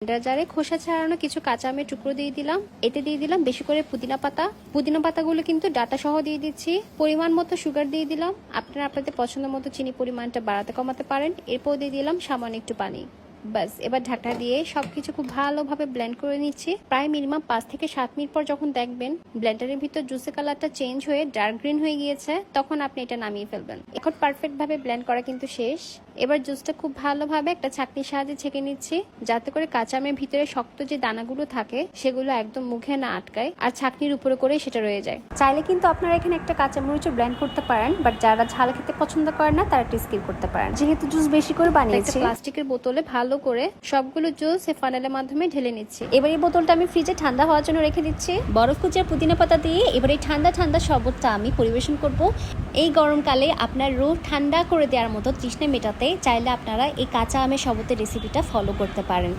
Blender জারে খোসা ছাড়ানো কিছু কাঁচা আমের টুকরো দিয়ে দিলাম। এতে দিয়ে দিলাম বেশি করে পুদিনা পাতা। পুদিনা পাতাগুলো কিন্তু ডাটা সহ দিয়ে দিচ্ছি। পরিমাণ মতো সুগার দিয়ে দিলাম। আপনারা আপনাদের পছন্দ মতো চিনি পরিমাণটা বাড়াতে কমাতে পারেন। এরপর দিয়ে দিলাম সামান্য একটু পানি। বাস এবার ঢাকনা দিয়ে সবকিছু খুব ভালোভাবে ব্লেন্ড করে নিচ্ছি। প্রায় মিনিমাম 5 থেকে 7 মিনিট পর যখন দেখবেন ব্লেন্ডারের ভিতর জুসের কালারটা চেঞ্জ হয়ে ডার্ক গ্রিন হয়ে গিয়েছে, তখন আপনি এটা নামিয়ে ফেলবেন। এখন পারফেক্ট ভাবে ব্লেন্ড করা কিন্তু শেষ। এবার জুসটা খুব ভালোভাবে একটা ছাঁকনির সাহায্যে ছেঁকে নিচ্ছি, যাতে করে কাঁচা আমের ভিতরে শক্ত যে দানাগুলো থাকে সেগুলো একদম মুখে না আটকায় আর ছাঁকনির উপরে করে সেটা রয়ে যায়। চাইলে কিন্তু আপনারা এখানে একটা কাঁচা মরিচও ব্লেন্ড করতে পারেন, বাট যারা ঝাল খেতে পছন্দ করেন না তারা এটা স্কিপ করতে পারেন। যেহেতু জুস বেশি করে বানিয়েছি, প্লাস্টিকের বোতলে ভালো করে সবগুলো জুস এই ফানেলের মাধ্যমে ঢেলে নিচ্ছি। এবার এই বোতলটা আমি ফ্রিজে ঠান্ডা হওয়ার জন্য রেখে দিচ্ছি। বরফ কুচিয়া পুদিনা পাতা দিয়ে এবার এই ঠান্ডা ঠান্ডা শরবতটা আমি পরিবেশন করব। এই গরমকালে আপনার রোগ ঠান্ডা করে দেওয়ার মতো তৃষ্ণা মেটাতে চাইলে আপনারা এই কাঁচা আমের শরবতের রেসিপিটা ফলো করতে পারেন।